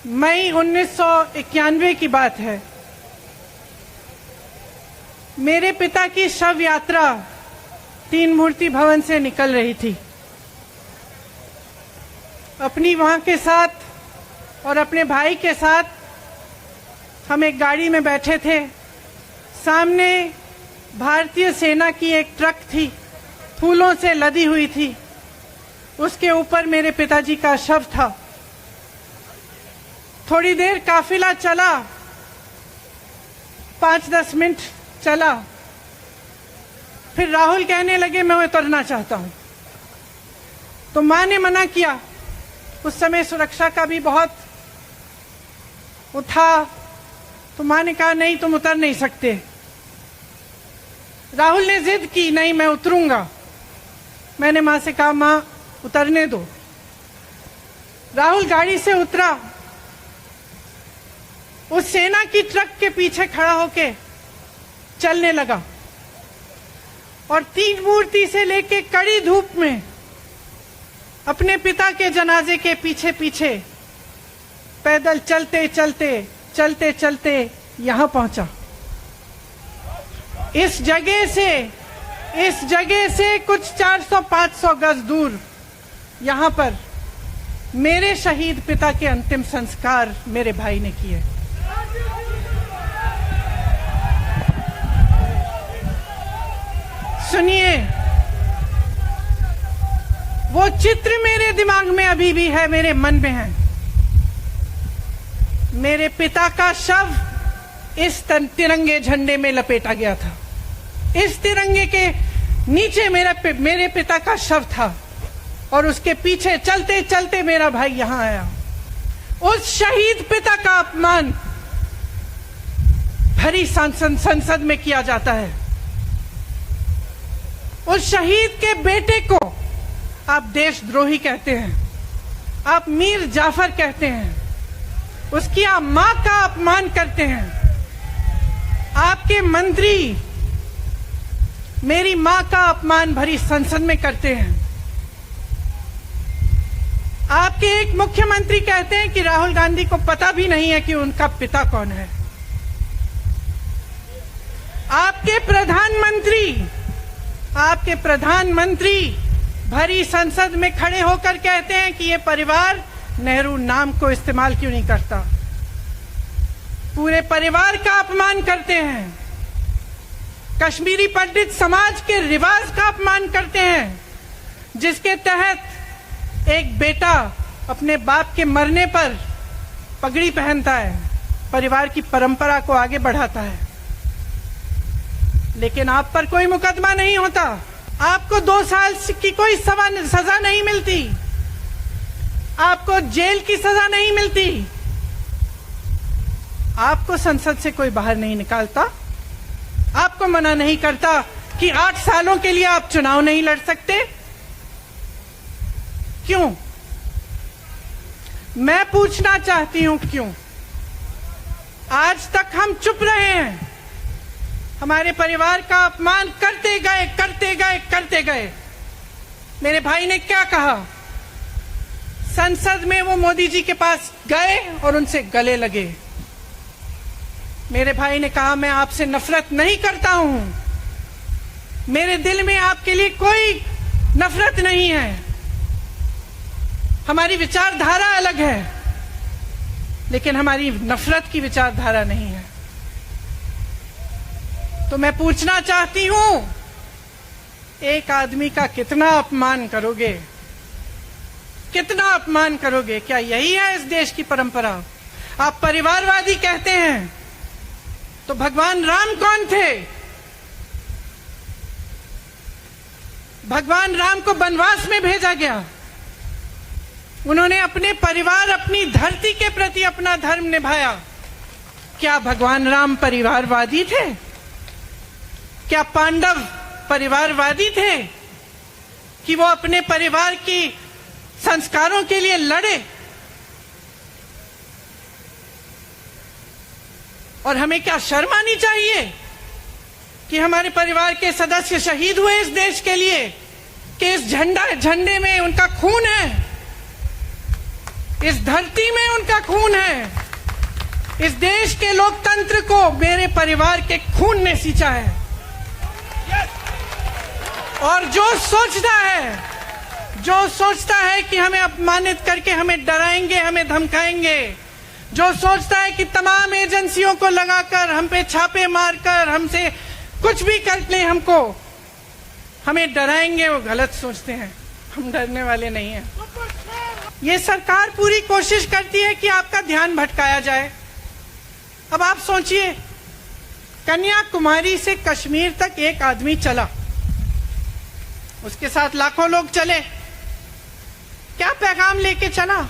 मई 1991 की बात है। मेरे पिता की शव यात्रा तीन मूर्ति भवन से निकल रही थी। अपनी मां के साथ और अपने भाई के साथ हम एक गाड़ी में बैठे थे। सामने भारतीय सेना की एक ट्रक थी, फूलों से लदी हुई थी। उसके ऊपर मेरे पिताजी का शव था। थोड़ी देर काफिला चला, 5-10 मिनट चला। फिर राहुल कहने लगे मैं उतरना चाहता हूं। तो मां ने मना किया। उस समय सुरक्षा का भी बहुत वो था, तो मां ने कहा नहीं, तुम उतर नहीं सकते। राहुल ने जिद की, नहीं मैं उतरूंगा। मैंने मां से कहा मां उतरने दो। राहुल गाड़ी से उतरा, उस सेना की ट्रक के पीछे खड़ा होके चलने लगा और तीन मूर्ति से लेके कड़ी धूप में अपने पिता के जनाजे के पीछे पीछे पैदल चलते चलते चलते चलते यहां पहुंचा। इस जगह से कुछ 400-500 गज दूर यहां पर मेरे शहीद पिता के अंतिम संस्कार मेरे भाई ने किए। सुनिए, वो चित्र मेरे दिमाग में अभी भी है, मेरे मन में है। मेरे पिता का शव इस तिरंगे झंडे में लपेटा गया था। इस तिरंगे के नीचे मेरे पिता का शव था और उसके पीछे चलते चलते मेरा भाई यहां आया। उस शहीद पिता का अपमान भरी संसद में किया जाता है। उस शहीद के बेटे को आप देशद्रोही कहते हैं, आप मीर जाफर कहते हैं, उसकी आप मां का अपमान करते हैं। आपके मंत्री मेरी मां का अपमान भरी संसद में करते हैं। आपके एक मुख्यमंत्री कहते हैं कि राहुल गांधी को पता भी नहीं है कि उनका पिता कौन है। आपके प्रधानमंत्री भरी संसद में खड़े होकर कहते हैं कि ये परिवार नेहरू नाम को इस्तेमाल क्यों नहीं करता। पूरे परिवार का अपमान करते हैं। कश्मीरी पंडित समाज के रिवाज का अपमान करते हैं, जिसके तहत एक बेटा अपने बाप के मरने पर पगड़ी पहनता है, परिवार की परंपरा को आगे बढ़ाता है। लेकिन आप पर कोई मुकदमा नहीं होता, आपको 2 साल की कोई सजा नहीं मिलती, आपको जेल की सजा नहीं मिलती, आपको संसद से कोई बाहर नहीं निकालता, आपको मना नहीं करता कि 8 सालों के लिए आप चुनाव नहीं लड़ सकते। क्यों? मैं पूछना चाहती हूं क्यों? आज तक हम चुप रहे हैं, हमारे परिवार का अपमान करते गए। मेरे भाई ने क्या कहा? संसद में वो मोदी जी के पास गए और उनसे गले लगे। मेरे भाई ने कहा मैं आपसे नफरत नहीं करता हूं, मेरे दिल में आपके लिए कोई नफरत नहीं है, हमारी विचारधारा अलग है, लेकिन हमारी नफरत की विचारधारा नहीं है। तो मैं पूछना चाहती हूं, एक आदमी का कितना अपमान करोगे? कितना अपमान करोगे? क्या यही है इस देश की परंपरा? आप परिवारवादी कहते हैं, तो भगवान राम कौन थे? भगवान राम को वनवास में भेजा गया, उन्होंने अपने परिवार, अपनी धरती के प्रति अपना धर्म निभाया। क्या भगवान राम परिवारवादी थे? क्या पांडव परिवारवादी थे कि वो अपने परिवार की संस्कारों के लिए लड़े? और हमें क्या शर्म आनी चाहिए कि हमारे परिवार के सदस्य शहीद हुए इस देश के लिए, कि इस झंडे में उनका खून है, इस धरती में उनका खून है। इस देश के लोकतंत्र को मेरे परिवार के खून ने सींचा है। और जो सोचता है कि हमें अपमानित करके हमें डराएंगे, हमें धमकाएंगे, जो सोचता है कि तमाम एजेंसियों को लगाकर हम पे छापे मारकर हमसे कुछ भी कर ले, हमें डराएंगे, वो गलत सोचते हैं। हम डरने वाले नहीं हैं। ये सरकार पूरी कोशिश करती है कि आपका ध्यान भटकाया जाए। अब आप सोचिए, कन्याकुमारी से कश्मीर तक एक आदमी चला, उसके साथ लाखों लोग चले। क्या पैगाम लेके चला?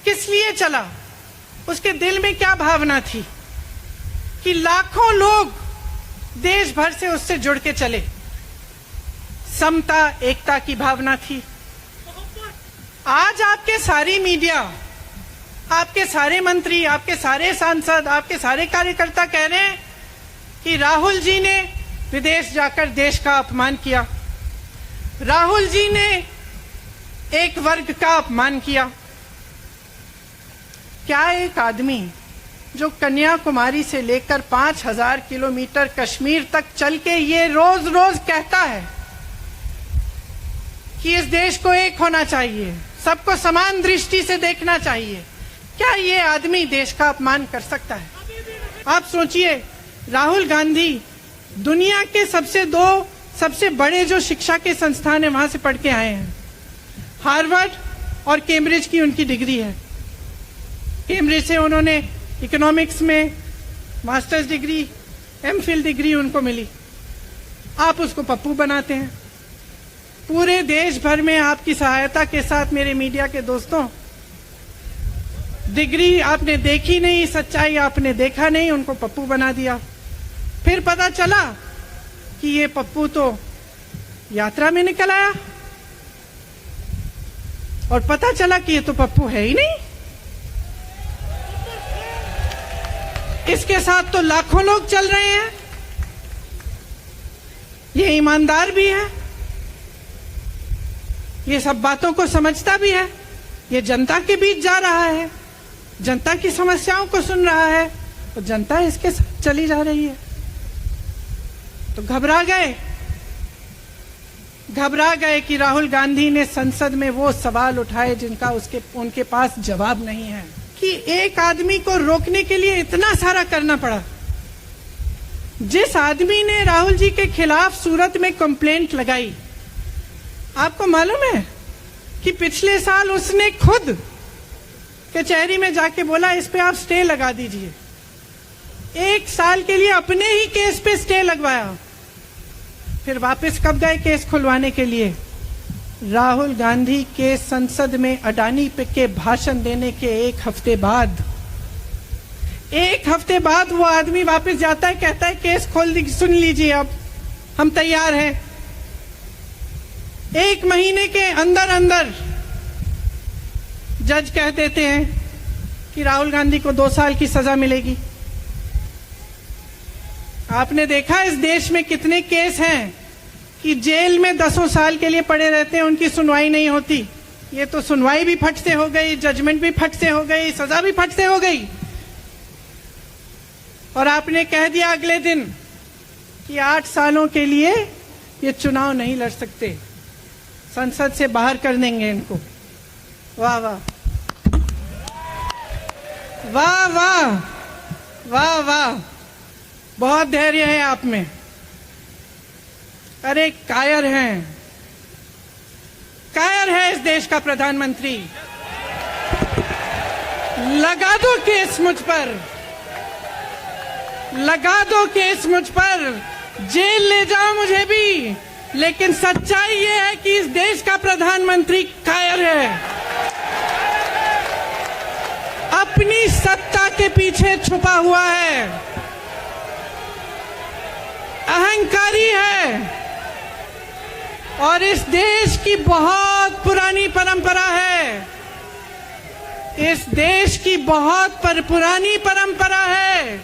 किस लिए चला? उसके दिल में क्या भावना थी कि लाखों लोग देश भर से उससे जुड़ के चले? समता, एकता की भावना थी। आज आपके सारी मीडिया, आपके सारे मंत्री, आपके सारे सांसद, आपके सारे कार्यकर्ता कह रहे हैं कि राहुल जी ने विदेश जाकर देश का अपमान किया, राहुल जी ने एक वर्ग का अपमान किया। क्या एक आदमी जो कन्याकुमारी से लेकर 5000 किलोमीटर कश्मीर तक चल के ये रोज रोज कहता है कि इस देश को एक होना चाहिए, सबको समान दृष्टि से देखना चाहिए, क्या ये आदमी देश का अपमान कर सकता है? आप सोचिए, राहुल गांधी दुनिया के सबसे बड़े जो शिक्षा के संस्थान है वहां से पढ़ के आए हैं। हार्वर्ड और कैम्ब्रिज की उनकी डिग्री है। कैम्ब्रिज से उन्होंने इकोनॉमिक्स में मास्टर्स डिग्री, एमफिल डिग्री उनको मिली। आप उसको पप्पू बनाते हैं। पूरे देश भर में आपकी सहायता के साथ मेरे मीडिया के दोस्तों, डिग्री आपने देखी नहीं, सच्चाई आपने देखा नहीं, उनको पप्पू बना दिया। फिर पता चला कि ये पप्पू तो यात्रा में निकल आया और पता चला कि ये तो पप्पू है ही नहीं। इसके साथ तो लाखों लोग चल रहे हैं। ये ईमानदार भी है, ये सब बातों को समझता भी है, ये जनता के बीच जा रहा है, जनता की समस्याओं को सुन रहा है, तो जनता इसके साथ चली जा रही है। तो घबरा गए कि राहुल गांधी ने संसद में वो सवाल उठाए जिनका उनके पास जवाब नहीं है। कि एक आदमी को रोकने के लिए इतना सारा करना पड़ा। जिस आदमी ने राहुल जी के खिलाफ सूरत में कंप्लेंट लगाई, आपको मालूम है कि पिछले साल उसने खुद कचहरी में जाके बोला इस पे आप स्टे लगा दीजिए। 1 साल के लिए अपने ही केस पे स्टे लगवाया। फिर वापस कब गए केस खुलवाने के लिए? राहुल गांधी के संसद में अडानी पे के भाषण देने के 1 हफ्ते बाद। 1 हफ्ते बाद वो आदमी वापस जाता है, कहता है केस खोल दी, सुन लीजिए, अब हम तैयार हैं। 1 महीने के अंदर जज कह देते हैं कि राहुल गांधी को 2 साल की सजा मिलेगी। आपने देखा इस देश में कितने केस हैं कि जेल में 10 साल के लिए पड़े रहते हैं, उनकी सुनवाई नहीं होती। ये तो सुनवाई भी फट से हो गई, जजमेंट भी फट से हो गई, सजा भी फट से हो गई। और आपने कह दिया अगले दिन कि 8 सालों के लिए ये चुनाव नहीं लड़ सकते, संसद से बाहर कर देंगे इनको। वाह वाह वाह वाह वाह वाह, बहुत धैर्य है आप में। अरे कायर है इस देश का प्रधानमंत्री। लगा दो केस मुझ पर, लगा दो केस मुझ पर, जेल ले जाओ मुझे भी, लेकिन सच्चाई ये है कि इस देश का प्रधानमंत्री कायर है, अपनी सत्ता के पीछे छुपा हुआ है, अहंकारी है। और इस देश की बहुत पुरानी परंपरा है, इस देश की बहुत पुरानी परंपरा है,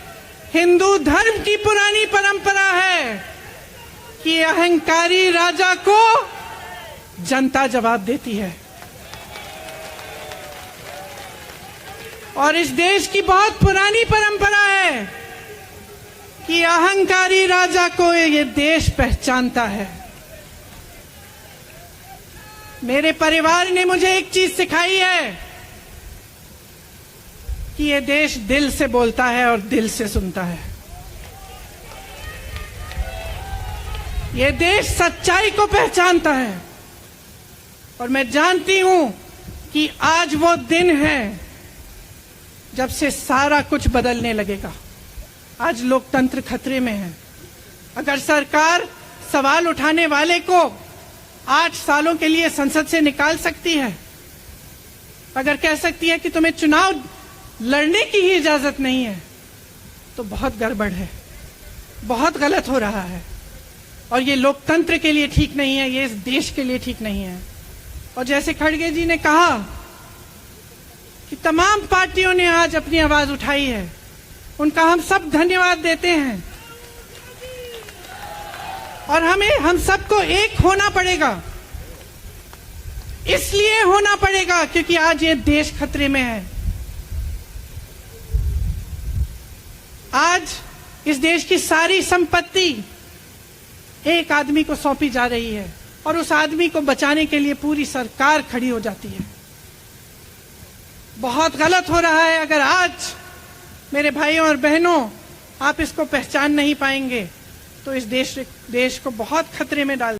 हिंदू धर्म की पुरानी परंपरा है कि अहंकारी राजा को जनता जवाब देती है। और इस देश की बहुत पुरानी परंपरा है कि अहंकारी राजा को ये देश पहचानता है। मेरे परिवार ने मुझे एक चीज सिखाई है कि ये देश दिल से बोलता है और दिल से सुनता है। ये देश सच्चाई को पहचानता है और मैं जानती हूं कि आज वो दिन है जब से सारा कुछ बदलने लगेगा। आज लोकतंत्र खतरे में है। अगर सरकार सवाल उठाने वाले को 8 सालों के लिए संसद से निकाल सकती है, अगर कह सकती है कि तुम्हें चुनाव लड़ने की ही इजाजत नहीं है, तो बहुत गड़बड़ है, बहुत गलत हो रहा है और ये लोकतंत्र के लिए ठीक नहीं है, ये इस देश के लिए ठीक नहीं है। और जैसे खड़गे जी ने कहा कि तमाम पार्टियों ने आज अपनी आवाज उठाई है, उनका हम सब धन्यवाद देते हैं और हम सबको एक होना पड़ेगा। इसलिए होना पड़ेगा क्योंकि आज ये देश खतरे में है। आज इस देश की सारी संपत्ति एक आदमी को सौंपी जा रही है और उस आदमी को बचाने के लिए पूरी सरकार खड़ी हो जाती है। बहुत गलत हो रहा है। अगर आज मेरे भाइयों और बहनों आप इसको पहचान नहीं पाएंगे तो इस देश को बहुत खतरे में डाल